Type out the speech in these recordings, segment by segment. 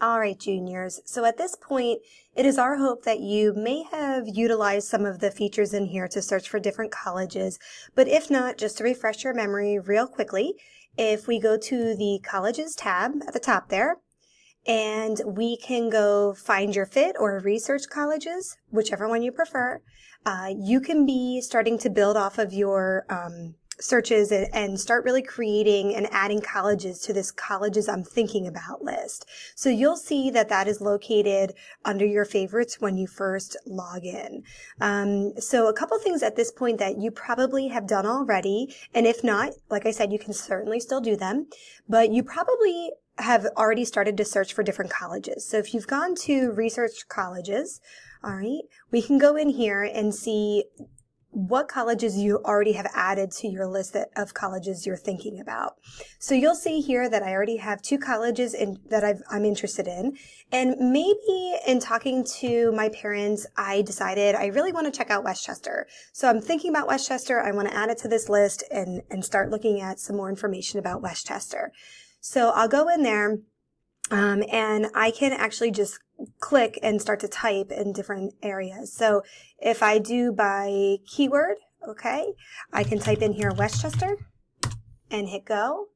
All right, juniors. So at this point, it is our hope that you may have utilized some of the features in here to search for different colleges. But if not, just to refresh your memory real quickly, if we go to the colleges tab at the top there, and we can go find your fit or research colleges, whichever one you prefer, you can be starting to build off of your searches and start really creating and adding colleges to this colleges I'm thinking about list. So you'll see that that is located under your favorites when you first log in. So a couple things at this point that you probably have done already, and if not, like I said, you can certainly still do them, but you probably have already started to search for different colleges. So if you've gone to research colleges, all right, we can go in here and see what colleges you already have added to your list of colleges you're thinking about. So you'll see here that I already have 2 colleges that I'm interested in. And maybe in talking to my parents, I decided I really want to check out West Chester. So I'm thinking about West Chester. I want to add it to this list and start looking at some more information about West Chester. So I'll go in there and I can actually just click and start to type in different areas. So if I do by keyword, okay, I can type in here West Chester and hit go.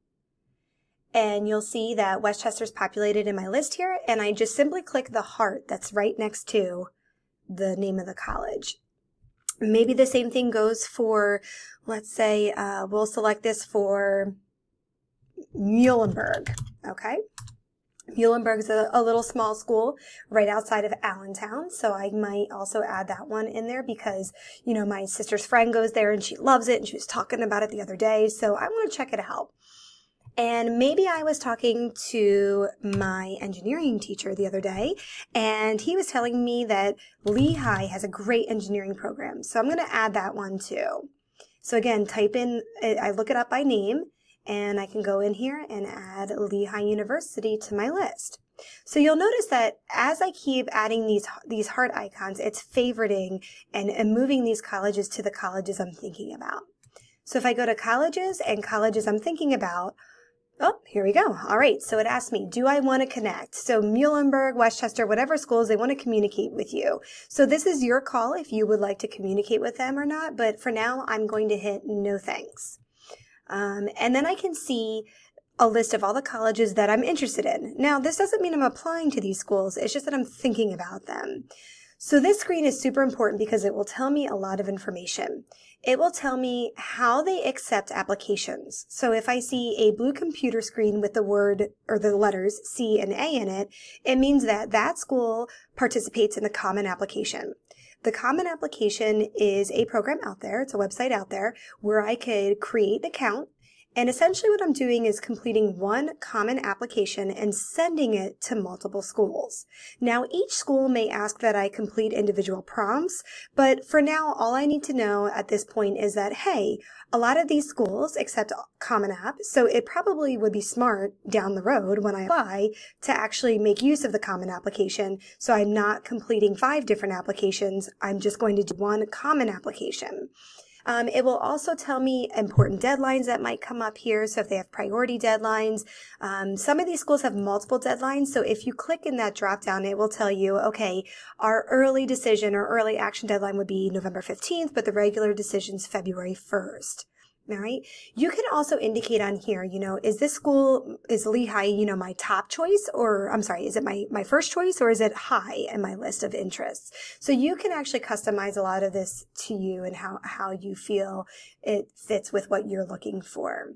And you'll see that West Chester is populated in my list here. And I just simply click the heart that's right next to the name of the college. Maybe the same thing goes for, let's say, we'll select this for Muhlenberg, okay? Muhlenberg is a little small school right outside of Allentown, so I might also add that one in there because, you know, my sister's friend goes there and she loves it and she was talking about it the other day, so I want to check it out. And maybe I was talking to my engineering teacher the other day, and he was telling me that Lehigh has a great engineering program, so I'm going to add that one too. So again, type in, I look it up by name, and I can go in here and add Lehigh University to my list. So you'll notice that as I keep adding these heart icons, it's favoriting and moving these colleges to the colleges I'm thinking about. So if I go to colleges and colleges I'm thinking about, oh, here we go. All right, so it asked me, do I want to connect? So Muhlenberg, West Chester, whatever schools, they want to communicate with you. So this is your call if you would like to communicate with them or not, but for now, I'm going to hit no thanks. And then I can see a list of all the colleges that I'm interested in. Now, this doesn't mean I'm applying to these schools. It's just that I'm thinking about them. So this screen is super important because it will tell me a lot of information. It will tell me how they accept applications. So if I see a blue computer screen with the word or the letters C and A in it, it means that that school participates in the Common Application. The Common Application is a program out there, it's a website out there, where I could create an account, and essentially what I'm doing is completing one common application and sending it to multiple schools. Now, each school may ask that I complete individual prompts, but for now, all I need to know at this point is that, hey, a lot of these schools accept Common App, so it probably would be smart down the road when I apply to actually make use of the Common Application, so I'm not completing 5 different applications, I'm just going to do one common application. It will also tell me important deadlines that might come up here. So if they have priority deadlines, some of these schools have multiple deadlines. So if you click in that drop down, it will tell you, okay, our early decision or early action deadline would be November 15th, but the regular decision's February 1st. All right. You can also indicate on here, you know, is this school, is Lehigh, you know, my top choice, or I'm sorry, is it my first choice, or is it high in my list of interests? So you can actually customize a lot of this to you and how you feel it fits with what you're looking for.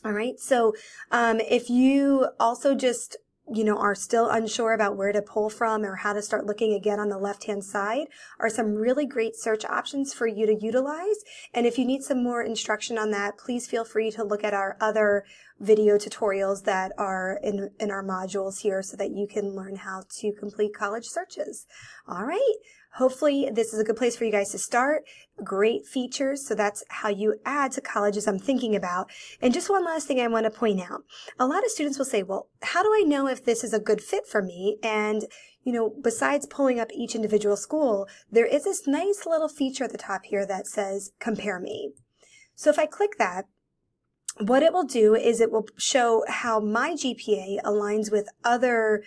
All right. So, if you also just, you know, are still unsure about where to pull from or how to start looking again on the left-hand side are some really great search options for you to utilize. And if you need some more instruction on that, please feel free to look at our other video tutorials that are in our modules here so that you can learn how to complete college searches. All right. Hopefully this is a good place for you guys to start. Great features. So that's how you add to colleges I'm thinking about. And just one last thing I want to point out. A lot of students will say, well, how do I know if this is a good fit for me? And, you know, besides pulling up each individual school, there is this nice little feature at the top here that says compare me. So if I click that, what it will do is it will show how my GPA aligns with other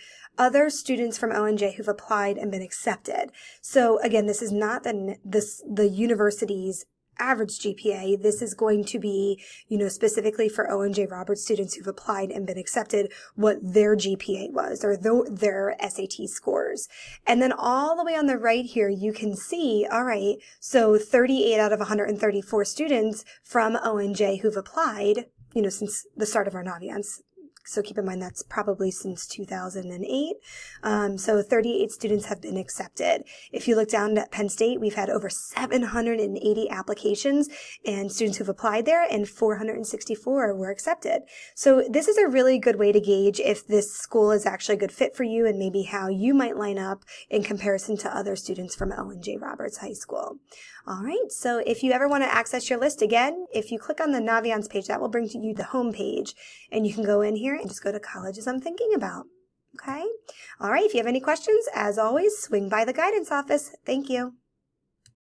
students from ONJ who've applied and been accepted. So again, this is not the university's average GPA. This is going to be, specifically for ONJ Roberts students who've applied and been accepted, what their GPA was, or their SAT scores. And then all the way on the right here, you can see, all right, so 38 out of 134 students from ONJ who've applied, since the start of our Naviance. So keep in mind that's probably since 2008. So 38 students have been accepted. If you look down at Penn State, we've had over 780 applications and students who've applied there, and 464 were accepted. So this is a really good way to gauge if this school is actually a good fit for you and maybe how you might line up in comparison to other students from ONJ Roberts High School. All right, so if you ever want to access your list again, if you click on the Naviance page, that will bring you the home page, and you can go in here and just go to colleges I'm thinking about. Okay? All right, if you have any questions, as always, swing by the guidance office. Thank you.